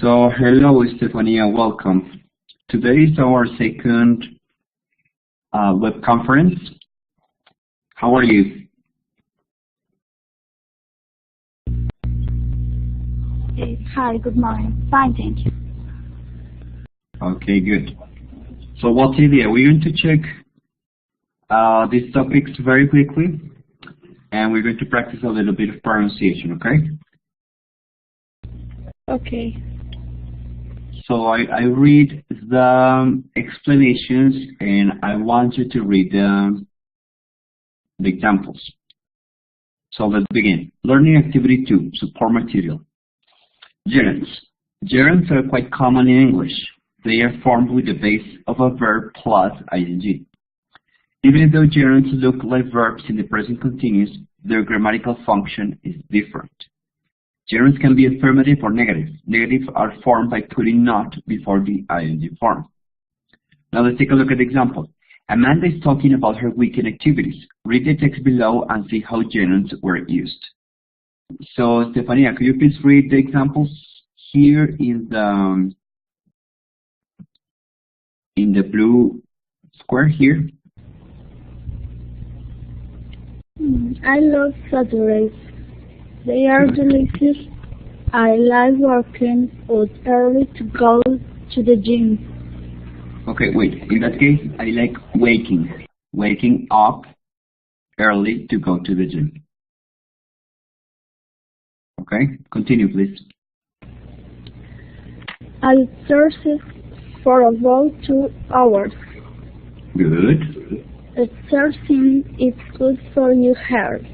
So, hello, Stefania, welcome. Today is our second web conference. How are you? Hi, good morning. Fine, thank you. Okay, good. So, well, Silvia, we're going to check these topics very quickly, and we're going to practice a little bit of pronunciation, okay? Okay. So I read the explanations, and I want you to read the examples. So let's begin. Learning activity 2, support material. Gerunds. Gerunds are quite common in English. They are formed with the base of a verb plus ing. Even though gerunds look like verbs in the present continuous, their grammatical function is different. Gerunds can be affirmative or negative. Negatives are formed by putting not before the ing form. Now let's take a look at the example. Amanda is talking about her weekend activities. Read the text below and see how gerunds were used. So, Stefania, could you please read the examples here in the blue square here? I love Saturdays. They are delicious. I like working out early to go to the gym. Okay, wait. In that case, I like waking up early to go to the gym. Okay, continue, please. I exercise for about 2 hours. Good. Exercising is good for your health.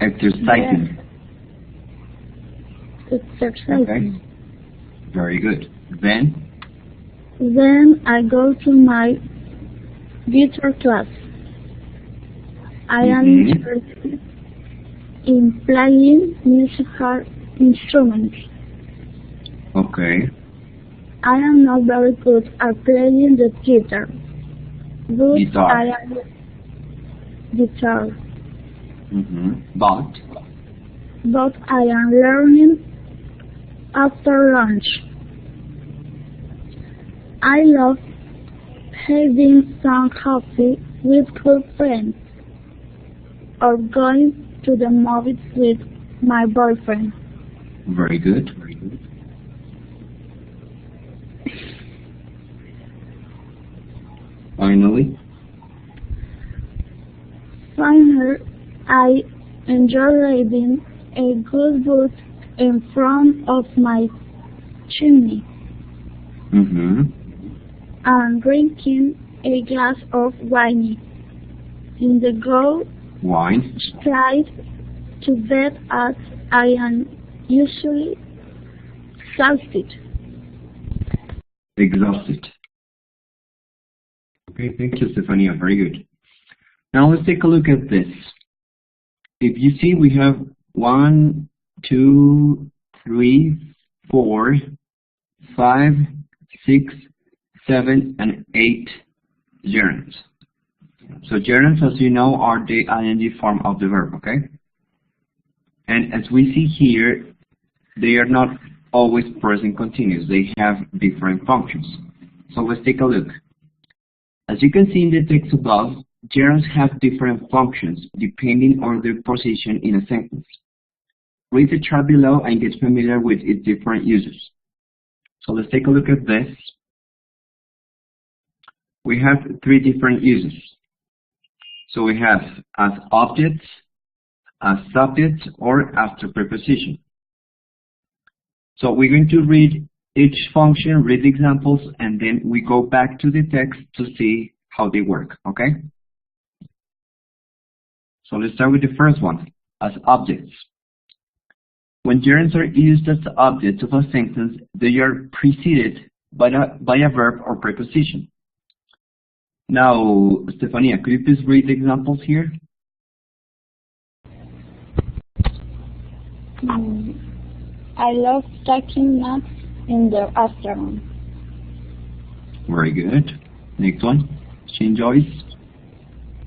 Exercising. Exercising. Okay. Very good. Then I go to my guitar class. I am interested in playing musical instruments. Okay. I am not very good at playing the guitar. But Guitar. I am guitar. But I am learning after lunch. I love having some coffee with good friends or going to the movies with my boyfriend. Very good. Very good. Finally, I enjoy reading a good book in front of my chimney and drinking a glass of wine in the go wine. straight to bed as I am usually Exhausted. Okay, thank you, Stefania. Very good. Now let's take a look at this. If you see, we have 1, 2, 3, 4, 5, 6, 7, and 8 gerunds. So gerunds, as you know, are the ing form of the verb, okay? And as we see here, they are not always present continuous. They have different functions. So let's take a look. As you can see in the text above, gerunds have different functions depending on their position in a sentence. Read the chart below and get familiar with its different uses. So let's take a look at this. We have 3 different uses. So we have as objects, as subjects, or after preposition. So we're going to read each function, read the examples, and then we go back to the text to see how they work, okay? So let's start with the first one, as objects. When gerunds are used as the objects of a sentence, they are preceded by a verb or preposition. Now, Stefania, could you please read the examples here? I love taking naps in the afternoon. Very good. Next one. She enjoys?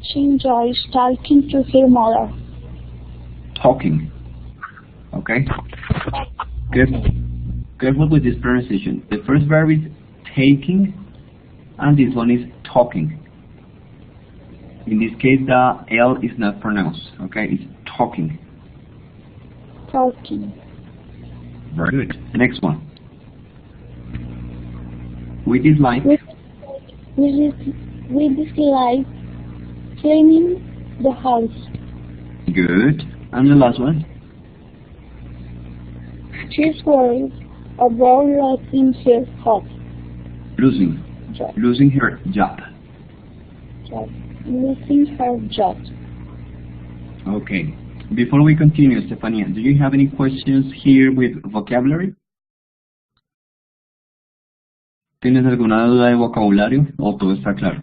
She enjoys talking to her mother. Talking. Okay. Good. Careful with this pronunciation. The first verb is taking, and this one is talking. In this case, the L is not pronounced, okay? It's talking. Talking. Very good. The next one. We dislike. We dislike cleaning the house. Good. And the last one? She's worried about losing her job. Losing. Losing her job. Losing her job. Okay. Before we continue, Stefania, do you have any questions here with vocabulary? ¿Tienes alguna duda de vocabulario o todo está claro?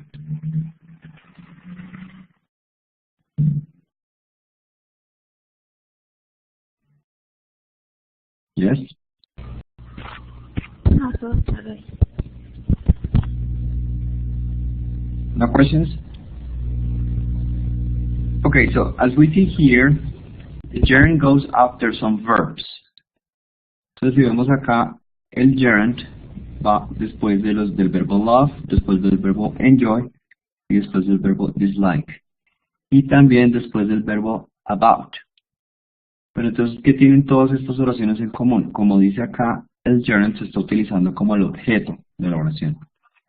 Yes? No questions? Okay, so as we see here, the gerund goes after some verbs. Entonces, si vemos acá, el gerund va después del verbo love, después del verbo enjoy y después del verbo dislike. Y también después del verbo about. Pero entonces, ¿qué tienen todas estas oraciones en común? Como dice acá, el gerund se está utilizando como el objeto de la oración.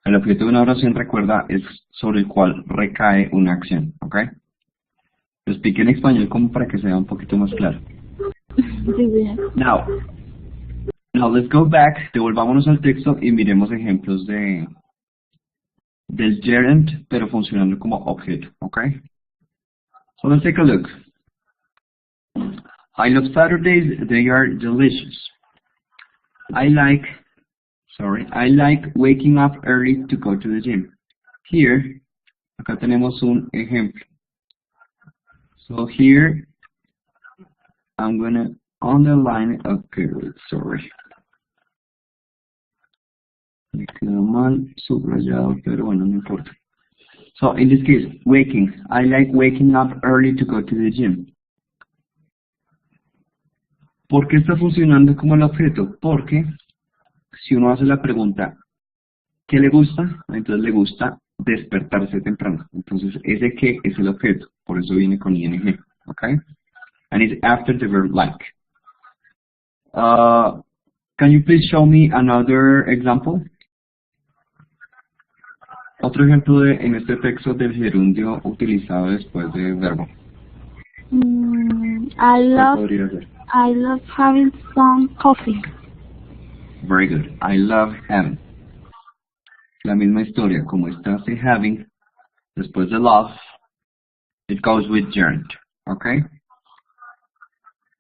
El objeto de una oración, recuerda, es sobre el cual recae una acción, ¿ok? Lo expliqué en español como para que sea un poquito más claro. Now let's go back, devolvámonos al texto y miremos ejemplos del gerund, pero funcionando como objeto, ¿ok? So let's take a look. I love Saturdays, they are delicious. I like waking up early to go to the gym. Here, acá tenemos un ejemplo. So here, I'm gonna underline, okay, sorry. Me quedó mal subrayado, pero bueno, no importa. So in this case, waking. I like waking up early to go to the gym. ¿Por qué está funcionando como el objeto? Porque si uno hace la pregunta, ¿qué le gusta? Entonces le gusta despertarse temprano. Entonces ese qué es el objeto. Por eso viene con ing. Okay? And it's after the verb like. Can you please show me another example? Otro ejemplo en este texto del gerundio utilizado después del verbo. I love having some coffee. Very good. I love having. La misma historia, como está having, después de love, it goes with gerund. Okay?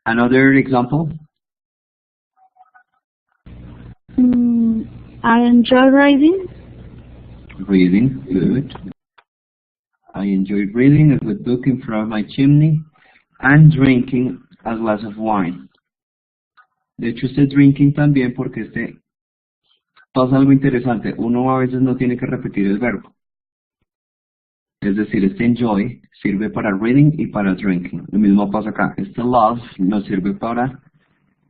Another example? I enjoy reading. Reading, good. I enjoy reading a good book in front of my chimney and drinking a glass of wine. De hecho, drinking también porque pasa algo interesante. Uno a veces no tiene que repetir el verbo. Es decir, enjoy sirve para reading y para drinking. Lo mismo pasa acá. Love nos sirve para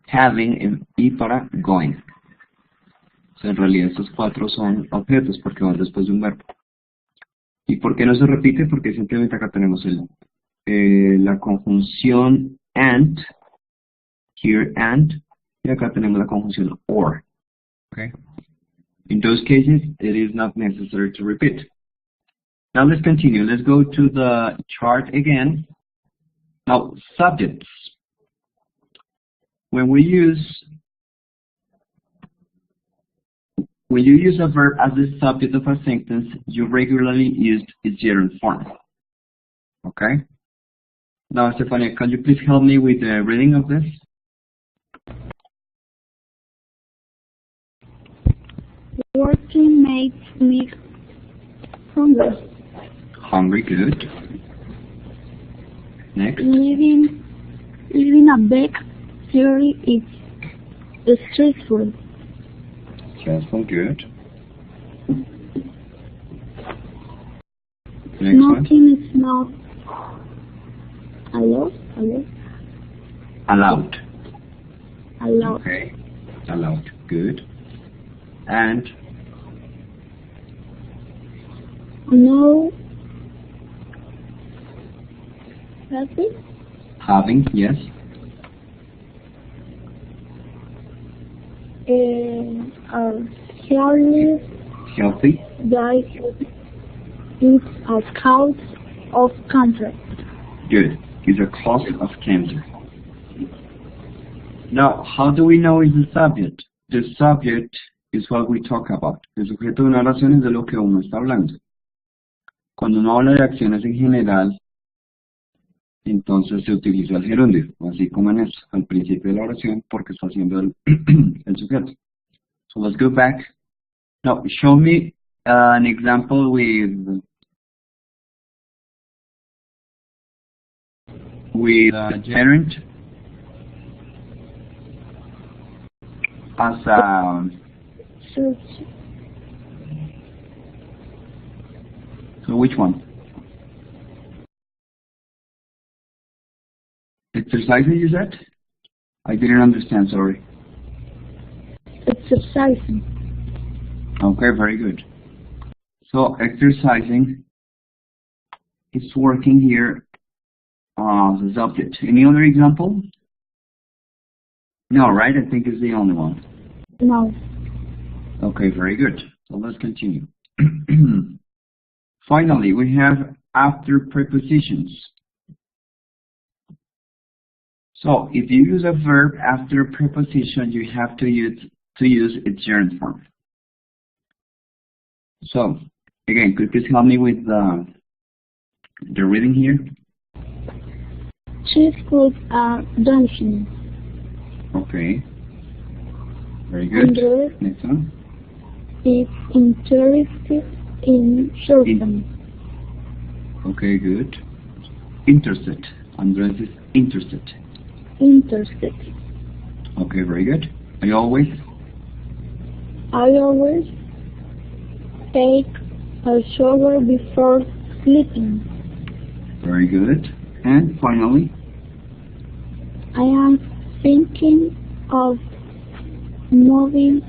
having y para going. O sea, en realidad estos cuatro son objetos porque van después de un verbo. ¿Y por qué no se repite? Porque simplemente acá tenemos la conjunción and, here and, y acá tenemos la conjunción or. Okay? In those cases, it is not necessary to repeat. Now let's continue. Let's go to the chart again. Now, subjects. When you use a verb as the subject of a sentence, you regularly use its gerund form. Okay? Now, Stefania, can you please help me with the reading of this? Working makes me hungry. Hungry, good. Next. Living a big city is stressful. Stressful, good. Next Smoking one. is not allowed. Allowed. Allowed. Okay. Allowed. good. And No. Happy? having, yes. Are healthy. Healthy, Like it's a cause of cancer. good. Is a cause of cancer. Now, how do we know is the subject? The subject is what we talk about. El sujeto de una oración es de lo que uno está hablando. Cuando uno habla de acciones en general, entonces se utiliza el gerundio, así como en eso, al principio de la oración, porque está haciendo el sujeto. So let's go back. Now, show me an example with gerund as a. Search. So which one? Exercising, you said? I didn't understand, sorry. Exercising. Okay, very good. So exercising is working here as a subject. Any other example? No, right? I think it's the only one. No. Okay, very good. So let's continue. Finally, we have after prepositions. So if you use a verb after a preposition, you have to use its gerund form. So again, could you please help me with the reading here? She schools are dancing. Okay. Very good. Andrew Next one. is interested in surfing. Okay, good. Interested. Andres is interested. Interested. Okay, very good. I always. I always take a shower before sleeping. Very good. And finally, I am thinking of moving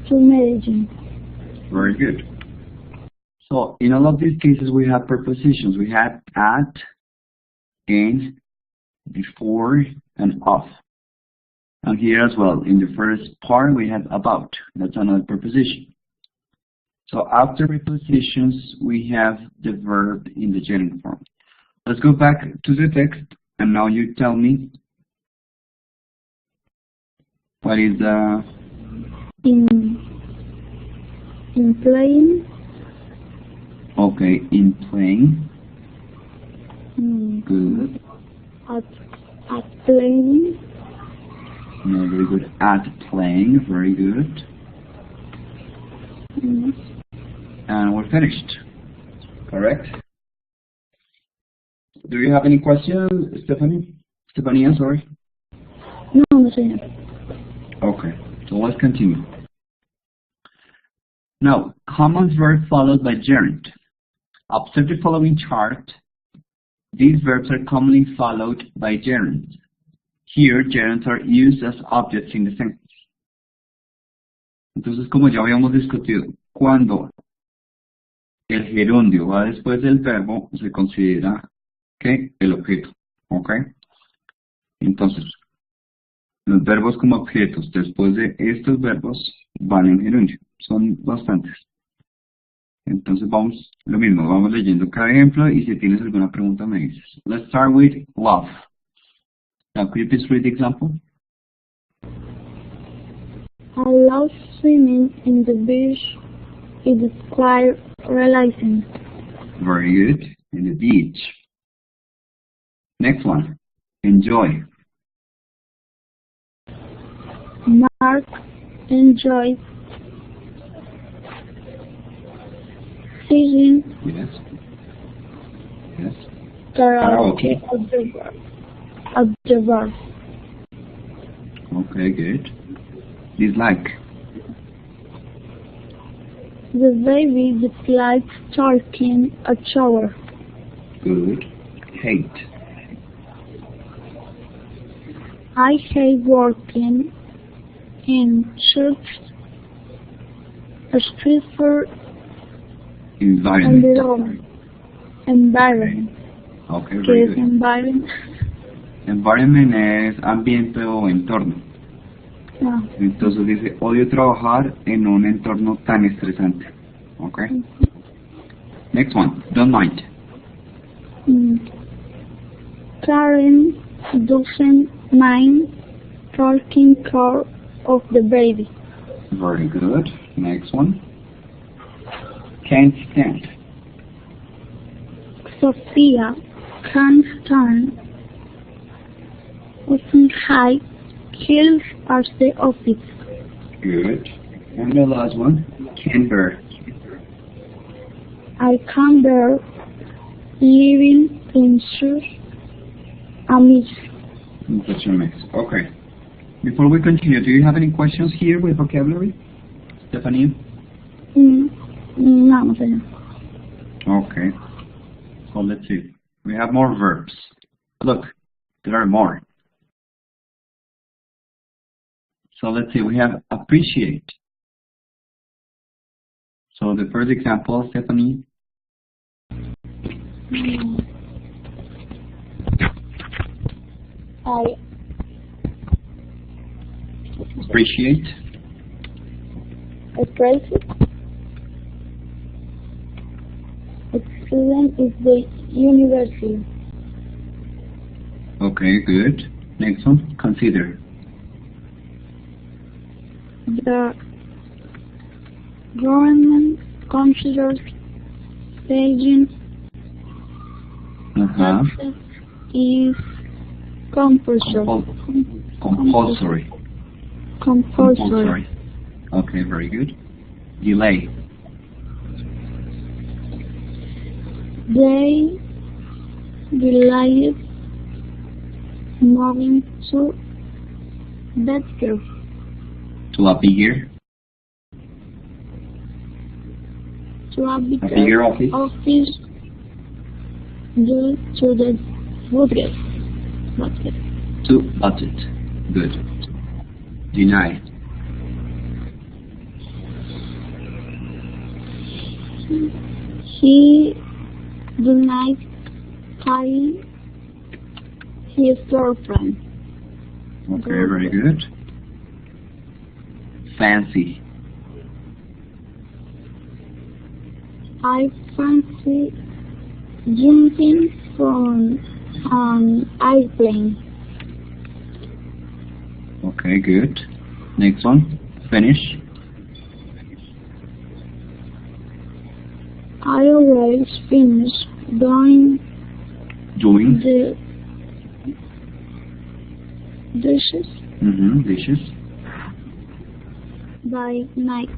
to Medellin. very good. So in all of these cases, we have prepositions. We had at, in, before, and of. And here as well, in the first part, we have about. That's another preposition. So after prepositions, we have the verb in the gerund form. Let's go back to the text, and now you tell me what is the in playing. okay in playing. Good. At playing. No, very good. At playing, very good. And we're finished. Correct? Do you have any questions, Stephanie? Stefania, sorry. No, señor. Okay, so let's continue. Now, common verb followed by gerund. Observe the following chart. These verbs are commonly followed by gerunds. Here, gerunds are used as objects in the sentence. Entonces, como ya habíamos discutido, cuando el gerundio va después del verbo, se considera que el objeto. ¿Ok? Entonces, los verbos como objetos después de estos verbos van en gerundio. Son bastantes. Entonces vamos, lo mismo, vamos leyendo cada ejemplo y si tienes alguna pregunta me dices. Let's start with love. Now, could you please read the example? I love swimming in the beach. It is quite relaxing. Very good. In the beach. Next one. Enjoy. Mark enjoys singing Yes. Yes. karaoke of the verb. Okay, good. Dislike. The baby dislikes taking a shower. Good. Hate. I hate working in church, a street for Environment. environment. Okay, ¿Qué very es good. environment? Environment es ambiente o entorno. Ah, Entonces dice, odio trabajar en un entorno tan estresante. Okay. Next one, don't mind. Karen doesn't mind taking care of the baby. Very good. Next one. Can't stand. Sophia can't stand often high heels at the office. Good. And the last one, can't bear. I can't bear living in shoes and mix. That's your mix. Okay. Before we continue, do you have any questions here with vocabulary? Stephanie? No, no sé. Okay. So let's see. We have more verbs. Look, there are more. So let's see, we have appreciate. So the first example, Stephanie. I Appreciate. appreciate a student is the university. Okay, good. Next one, consider. The government considers paying taxes is compulsory. Compulsory. Compulsory. Okay, very good. Delay. They delayed moving to better To a bigger bigger office. Due to the budget. To budget. Good. Deny. He denied paying his girlfriend. Okay, very good. Fancy. I fancy jumping from an airplane. Okay, good. Next one. Finish. I always finish doing the dishes Dishes. by night.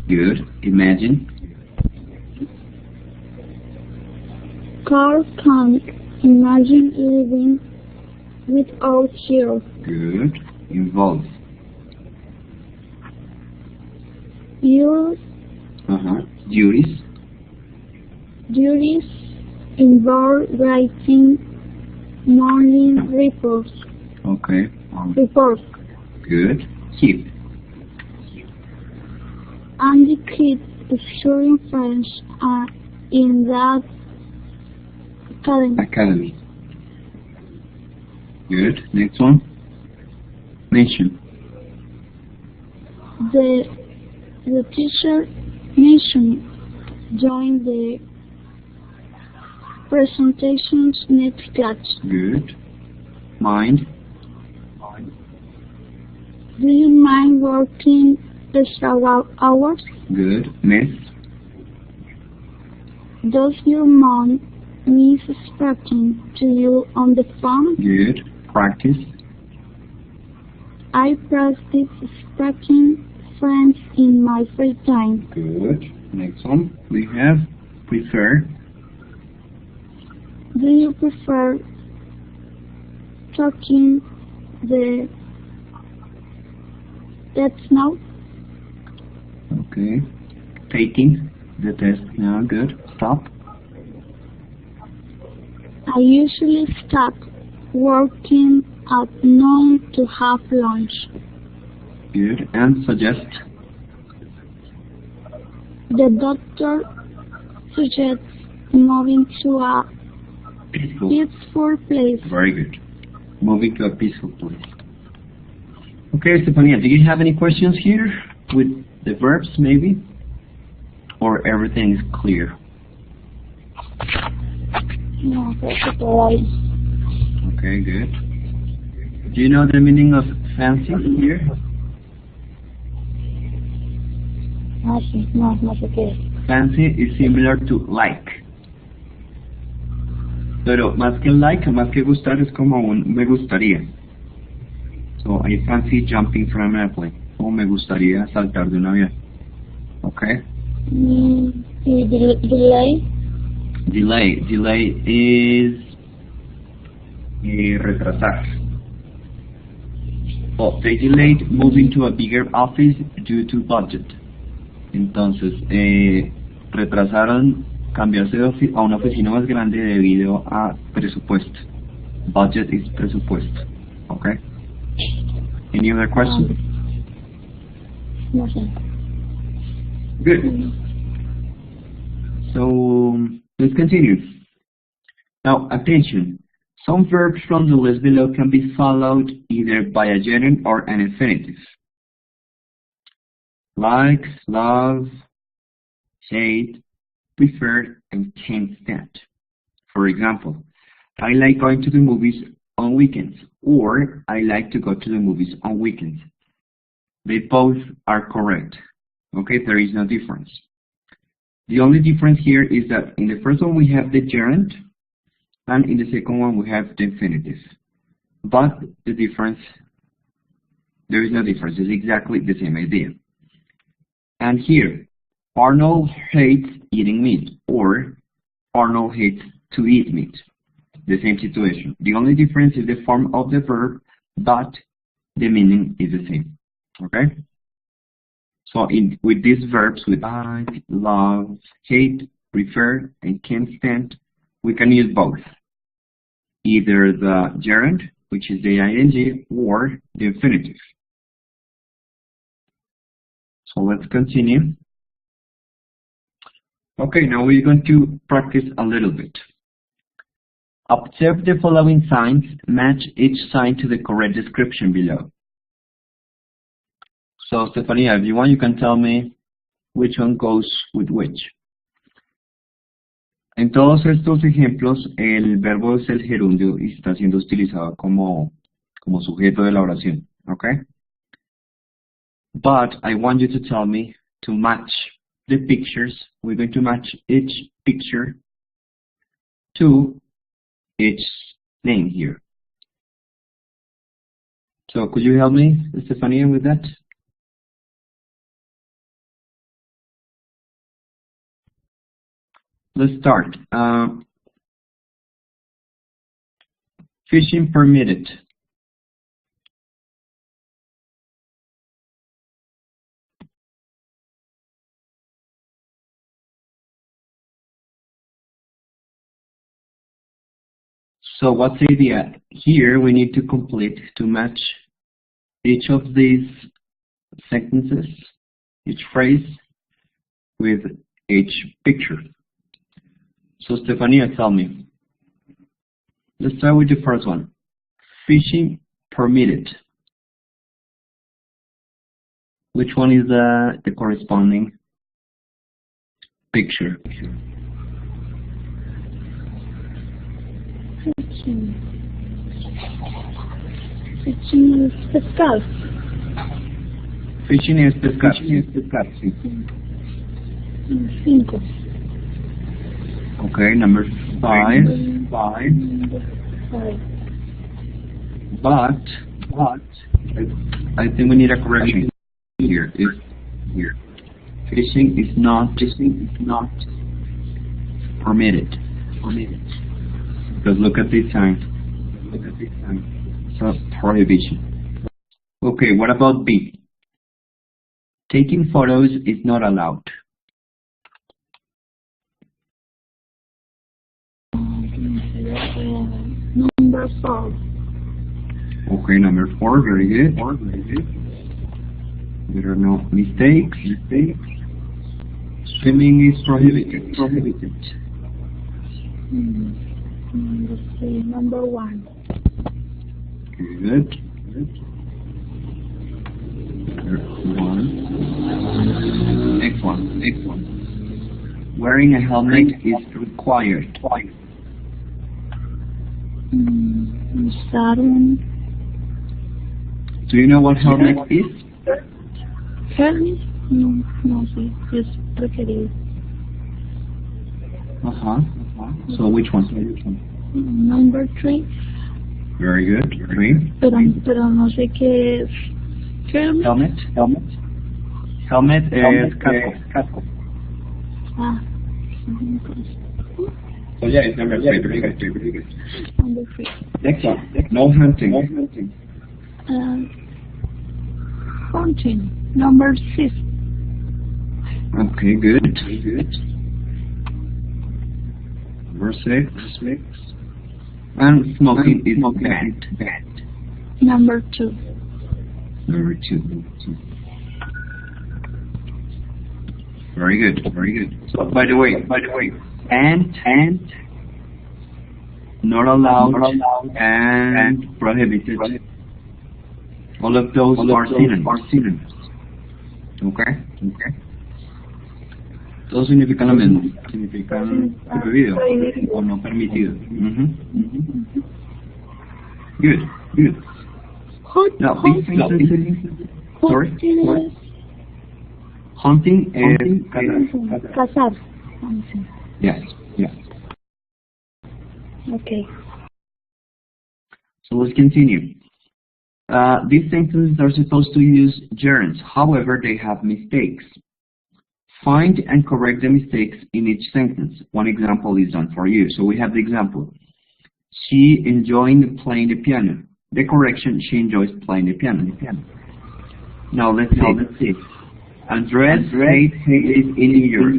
Good. Imagine. Carl can't imagine living without her. Good. Involve. Your Duties. duties involve writing morning reports. Okay. Good. Keep. And the kid is showing French in that Academy. Good. Next one. Mention. The teacher mentioned during the presentations next class. Good. Mind. Do you mind working extra hours? Good. Miss. Does your mom miss speaking to you on the phone? Good. Practice. I practice speaking French in my free time. Good. Next one. We have prefer. Do you prefer taking the test now? Okay. Taking the test now. Good. Stop. I usually stop working at noon to have lunch. Good. And suggest. The doctor suggests moving to a peaceful place. Very good. Moving to a peaceful place. Okay, Stefania, do you have any questions here with the verbs maybe? Or everything is clear? No, that's alright. Okay, good. Do you know the meaning of fancy here? No sé qué es. Fancy is similar to like. Pero más que like, más que gustar, es como un me gustaría. So I fancy jumping from an airplane. O me gustaría saltar de un avión. Okay? Delay. Delay is retrasar. Oh, they delayed moving to a bigger office due to budget. Entonces, retrasaron cambiarse a una oficina más grande debido a presupuesto. Budget is presupuesto. Okay? Any other questions? No sé. Good. So, let's continue. Now, attention. Some verbs from the list below can be followed either by a gerund or an infinitive. Like, love, hate, prefer, and can't stand. For example, I like going to the movies on weekends, or I like to go to the movies on weekends. They both are correct. Okay, there is no difference. The only difference here is that in the first one we have the gerund, and in the second one we have the infinitive. But the difference, there is no difference. It's exactly the same idea. And here, Arnold hates eating meat, or Arnold hates to eat meat. The same situation. The only difference is the form of the verb, but the meaning is the same. Okay? So with these verbs, with like, love, hate, prefer, and can't stand, we can use both. Either the gerund, which is the ing, or the infinitive. So let's continue. Okay, now we're going to practice a little bit. Observe the following signs, match each sign to the correct description below. So, Stefania, if you want, you can tell me which one goes with which. En todos estos ejemplos, el verbo es el gerundio y está siendo utilizado como sujeto de la oración, okay? But I want you to tell me to match the pictures. We're going to match each picture to each name here. So could you help me, Stefania, with that? Let's start. Fishing permitted. So what's the idea? Here we need to complete, to match each of these sentences, each phrase, with each picture. So Stefania, tell me. Let's start with the first one. Fishing permitted. Which one is the corresponding picture? Fishing es pescar. Fishing es pescar. Sí. 5. Okay, number 5. But I think we need a correction here. Fishing is not permitted. Because look at this sign. So prohibition. Okay, what about B? Taking photos is not allowed. Number 4. Okay, number 4, very good. There are no mistakes. Swimming is prohibited. Let's see, number 1. Good. Next one. Wearing a helmet is required. Saturn. Do you know what helmet is? Helmet? No, sí, es preferido. So which one? Number 3. Very good. 3. Pero no sé qué es. Helmet. Helmet is casco. Ah. So yeah, it's number 3. Very good. Number 3. Next one. No hunting. Hunting. Number 6. Okay, good. Number 6. And smoking is bad. Number 2. Number 2. Very good. So by the way, and not allowed and prohibited. All of those are synonyms. Okay. Todos significan lo mismo. Significan prohibido o no permitido. Good. Now, these sentences. Sorry. Hunting is Cazar. Yes. Okay. So let's continue. These sentences are supposed to use gerunds. However, they have mistakes. Find and correct the mistakes in each sentence. One example is done for you. So we have the example. She enjoying playing the piano. The correction, she enjoys playing the piano. Now let's see. Andres hates in New York.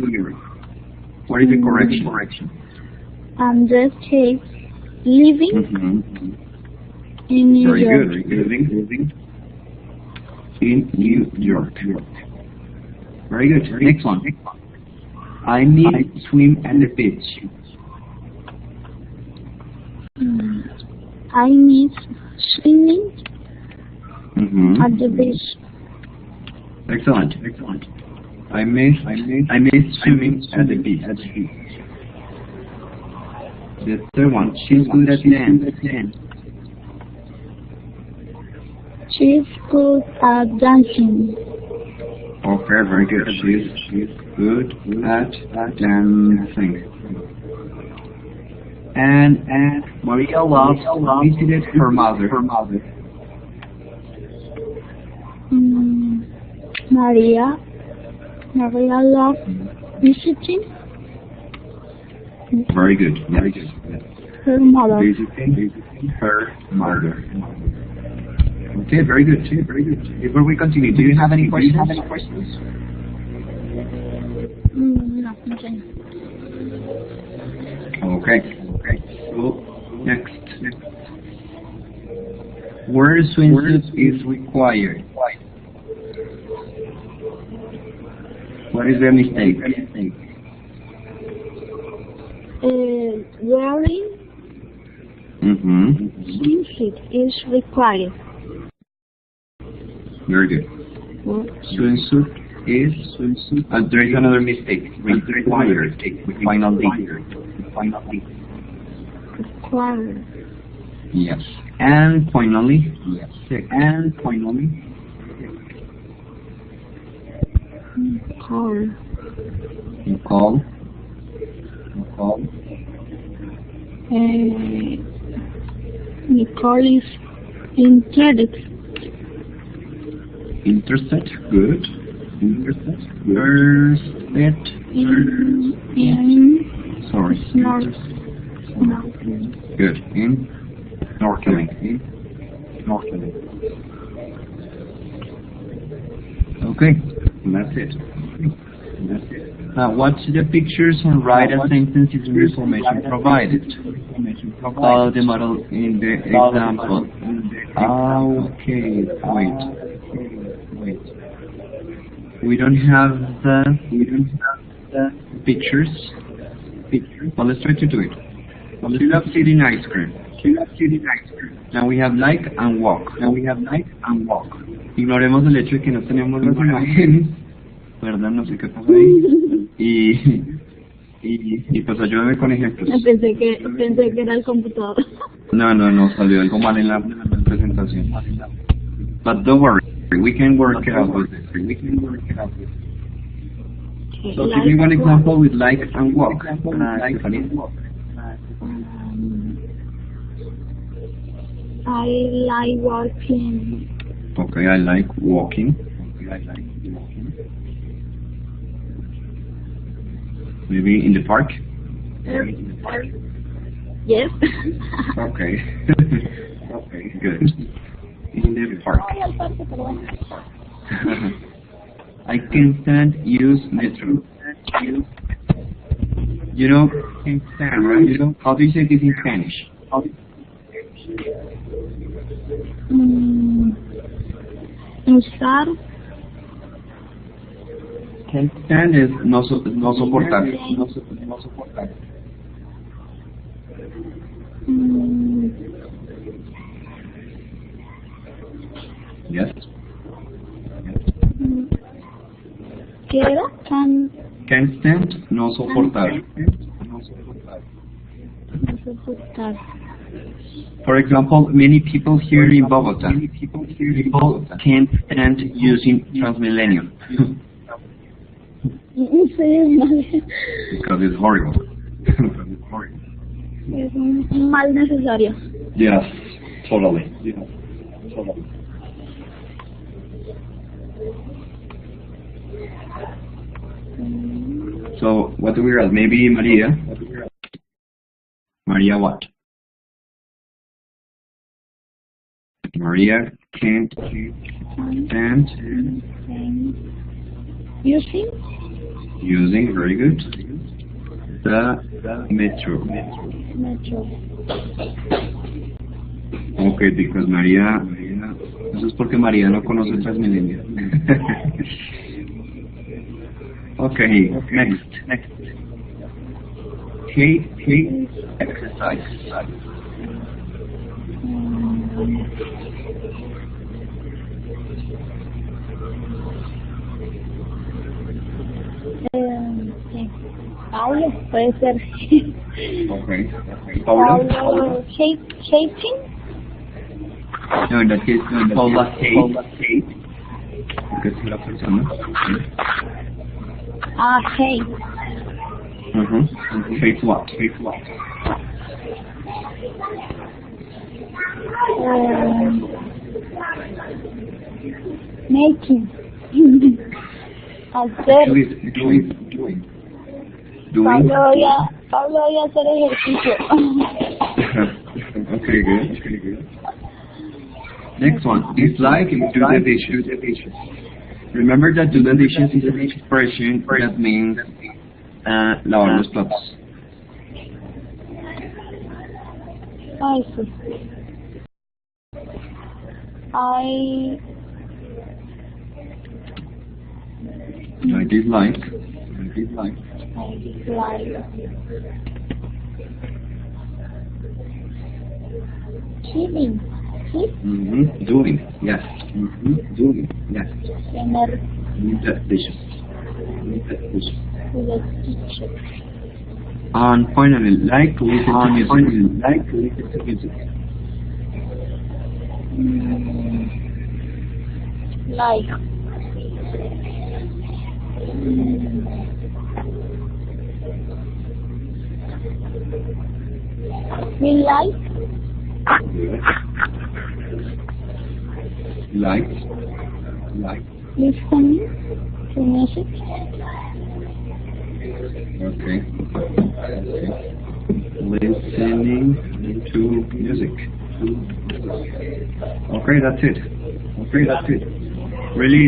What is the correction? Andres hates living in New York. Very good. Living in New York. Very good. Next one. I need to swim at the beach. I need swimming at the beach. Excellent. I miss swimming at the beach. The third one. She's good at dance. She's good at dancing. Okay, very good. She's good at dancing. And Maria loves visited her mother. Maria loves visiting Very good. her mother. Visiting her mother. Okay, very good. Before we continue, do you have any questions? No, nothing. Okay. So next. Where swimsuit is required. What is the mistake? Wearing swimsuit is required. Very good. Swimsuit is. There is another mistake. Required. With final D. Required. Yes. And finally. Call. Nicole is interested. Interested. Good. Sorry. Good. In snorkeling. Okay. That's it. Now watch the pictures and write a sentence using the information provided. Follow the model in the example. Okay. Wait. We don't have the pictures. But let's try to do it. She loves eating ice cream. Now we have like and walk. Ignoremos el hecho de que no tenemos las imágenes. ¿Verdad? No sé qué pasó ahí. Y pues ayúdame con ejemplos. Pensé que era el computador. No, salió algo mal en la presentación. But don't worry, we can work it out with this. Okay, So give me one example with like and walk. I like walking. Okay, I like walking. Maybe in the park? Yes. Okay. Good. In the park. I can't use metro. You know, can stand, right? How do you say this in Spanish? Usar. Can stand is no soportar. Yes. ¿Qué era? Can stand, no soportar. No soportar. For example, many people here in Bogota, can't stand using Transmilenio. Because it's horrible. Es un mal necesario. Yes, totally. So, what do we write? Maybe Maria. Maria what? Maria can't stand using, very good, the metro. Okay, because Maria, eso es porque María no conoce Transmilenio. Okay, next. Hate exercise. Paulo, puede ser. Okay. Paulo. Hating. No, in that case, Paula hate. Because es la persona. Hate. Hate what? Making. Hacer. Doing. Pablo voy a hacer ejercicio. Okay, good. Next one. Dislike and do the dishes. Remember that do the dishes is an expression that means lavar los platos. Ay, sí. I dislike. Keeping. Doing. Yes. Tener. The dishes. The teacher. And finally, like to listen to music. Like. We like. Listening to music. Okay. Listening to music. Okay, that's it. Really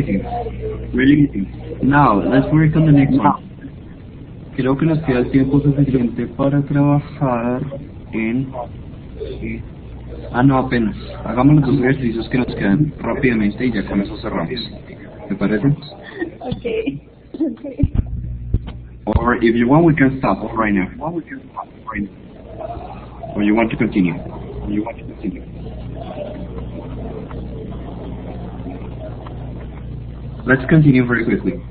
easy. Now, let's work on the next one. Creo que nos queda el tiempo suficiente para trabajar en Ah, no, apenas. Hagamos los dos ejercicios que nos quedan rápidamente y ya con eso cerramos. ¿Te parece? Okay. Okay. Or if you want, we can stop right now. Or you want to continue? Let's continue very quickly.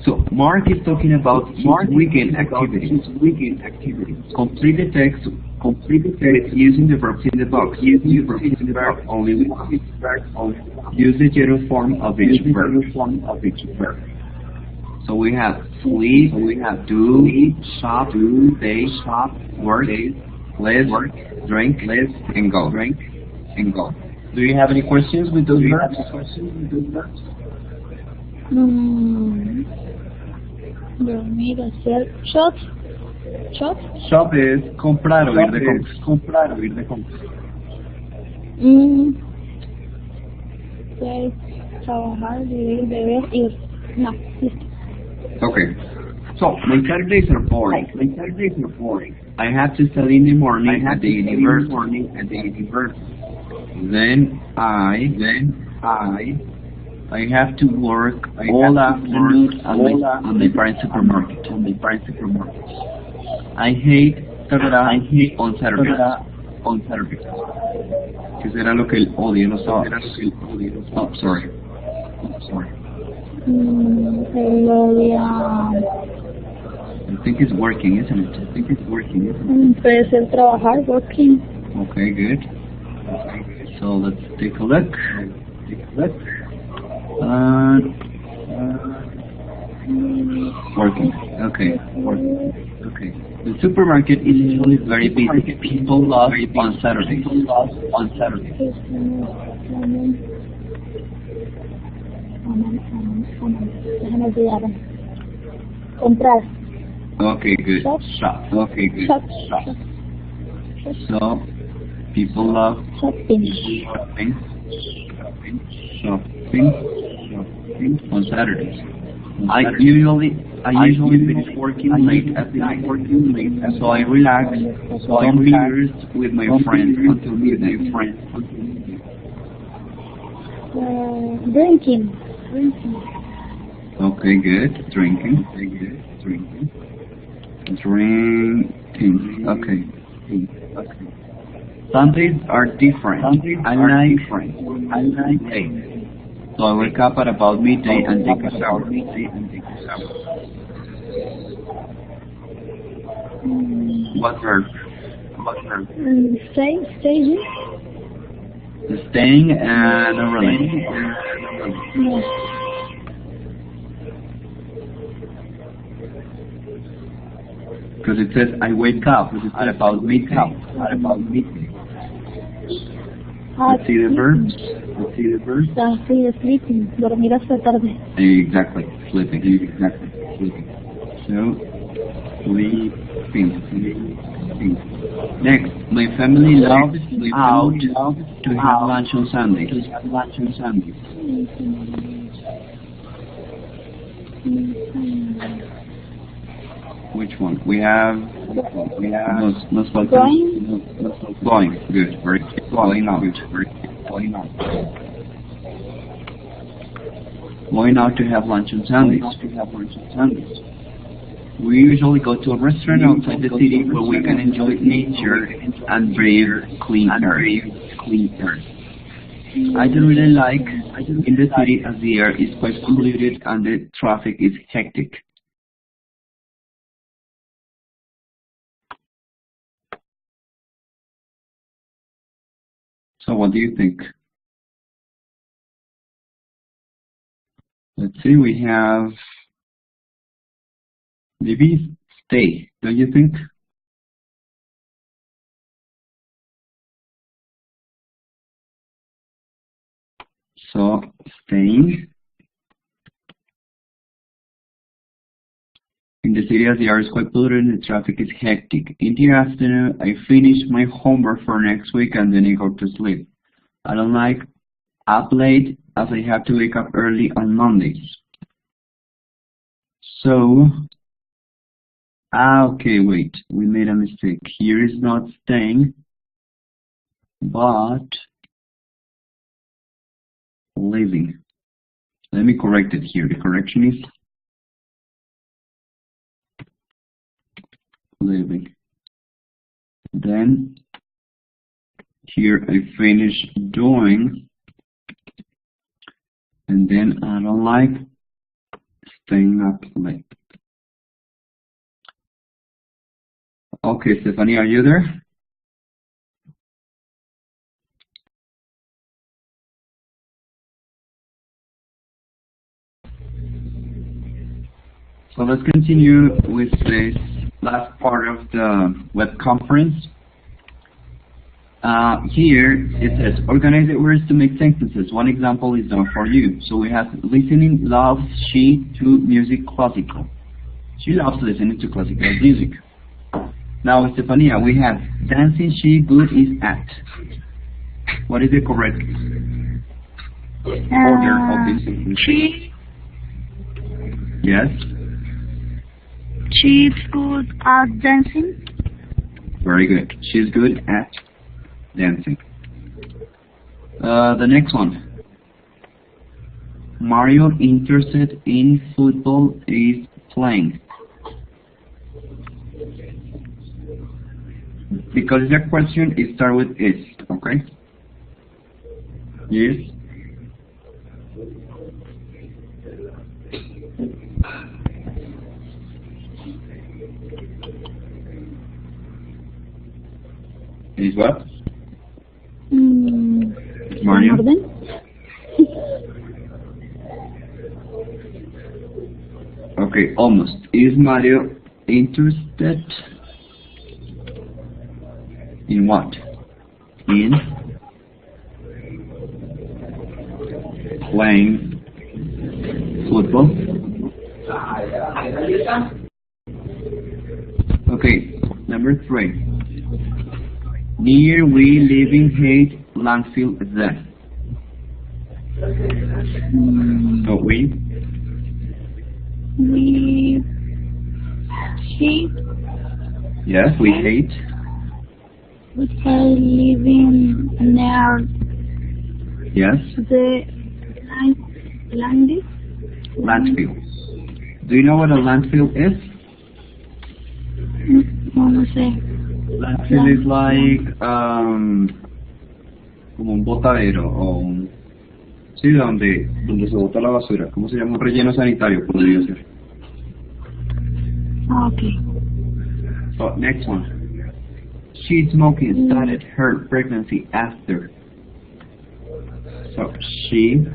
So, Mark is talking about his weekend activities. Complete the text with using the verbs in the box. Only use the gerund form of each verb. So we have sleep, do, shop, stay, work, live, drink, and go. Do you have any questions with those verbs? Dormir, hacer shop. Shop is comprar o ir de compras. Trabajar, vivir, beber, ir. No, listo. Okay. So my Saturdays are boring. I have to study in the morning at the university. Then I have to work all afternoon on my parents' supermarket. I hate on Saturdays. Que será lo que él odia los sábados. Oh, sorry. I think it's working, isn't it? Puede ser trabajar, working. Okay, good. So let's take a look. Working. Okay. The supermarket is usually very busy. People love on Saturdays. Déjame olvidar. Comprar. Okay, good. Shop. So people love Shopping. On Saturdays. I usually finish working late at night. So I relax some beers with my friends until midnight. Drinking. Okay, good. Drinking. Okay. Sundays are different. I like late. So I wake up at about midday and take a shower. What verb? Staging. Staying and relating. Because it says I wake up at about midday. Let's see the verbs. Sleeping. Dormir hasta tarde. Exactly. Sleeping. So, sleeping. Next, my family loves out to have lunch on Sundays. Which one? We have going. Good. Very going out. Going out to have lunch on Sundays. We usually go to a restaurant outside the city where we can enjoy nature and breathe clean air. I don't really like in the city as the air is quite polluted and the traffic is hectic. So what do you think? Let's see, we have maybe stay, don't you think? So staying in the city as the air is quite polluted and the traffic is hectic. In the afternoon, I finish my homework for next week and then I go to sleep. I don't like up late as I have to wake up early on Mondays. So, okay, wait, we made a mistake. Here is not staying, but living. Let me correct it here. The correction is living. Then here I finish doing, and then I don't like staying up late. Okay, Stephanie, are you there? So let's continue with this last part of the web conference. Here it says organize the words to make sentences. One example is done for you. So we have listening loves she to music classical. She loves listening to classical music. Now, Stefania, we have dancing she good is at. What is the correct order of this sentence? She. Yes. She's good at dancing. Very good. She's good at dancing. The next one. Mario interested in football is playing. Because the question is start with is, okay? Yes. Is what? Mario? Okay, almost. Is Mario interested in what? In playing football? Okay, number 3. Near we living hate landfill there. So we hate. Yes, we hate. We hate living near. Yes. The landfill. Do you know what a landfill is? No sé. Landfill is like como un botadero o un, sí, donde se bota la basura. ¿Cómo se llama? Un relleno sanitario podría ser. Okay. So next one. She smoking started her pregnancy after. So she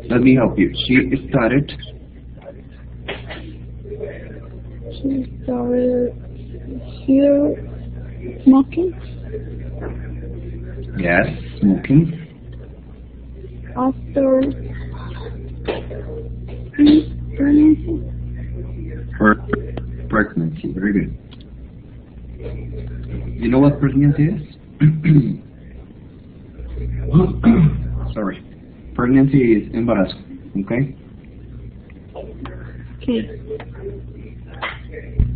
let me help you. She started here smoking. Yes, smoking. After pregnancy. Her pregnancy. Very good. You know what pregnancy is? Sorry. Pregnancy is embarazo. Okay? Okay.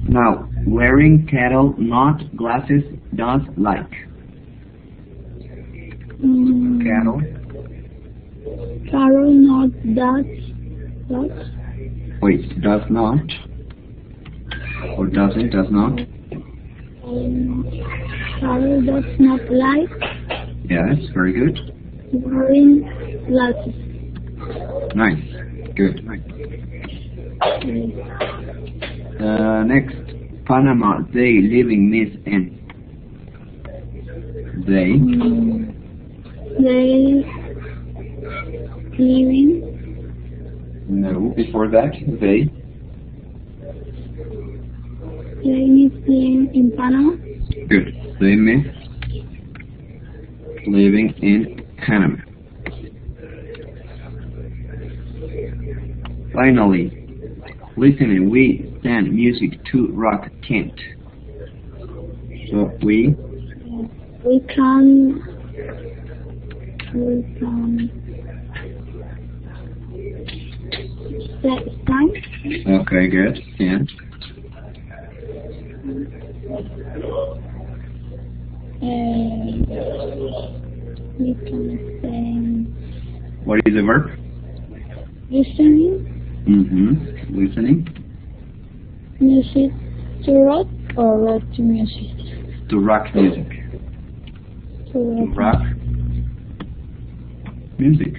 Now, wearing cattle, not glasses, does like. Cattle. Carol not that. Wait, does not. Or doesn't, does not. Carol does not like. Yes, very good. Wearing glasses. Nice. Good. Next, Panama, they living Miss N. They living. No, before that, they miss living in Panama. Good. They miss living in Panama. Finally, listening, we send music to rock tent. So we can Stand. Okay, good. Yeah. We can say What is the verb? listening, Listening. music to rock or rock to music. To rock music. To To rock music.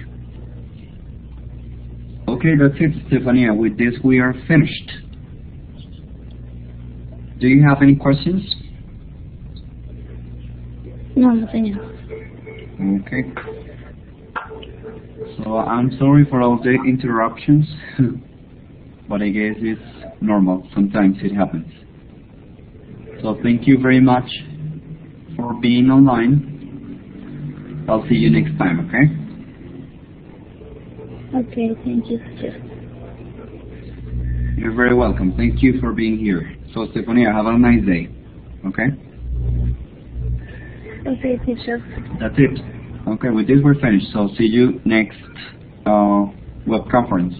Okay, that's it, Stefania. With this, we are finished. Do you have any questions? No, nothing else. Okay. So I'm sorry for all the interruptions, but I guess it's normal. Sometimes it happens. So thank you very much for being online. I'll see you next time, okay? Okay, thank you, teacher. You're very welcome. Thank you for being here. So Stefania, have a nice day. Okay? Okay, teacher. That's it. Okay, with this we're finished. So see you next web conference.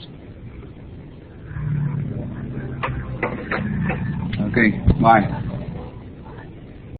Okay, bye.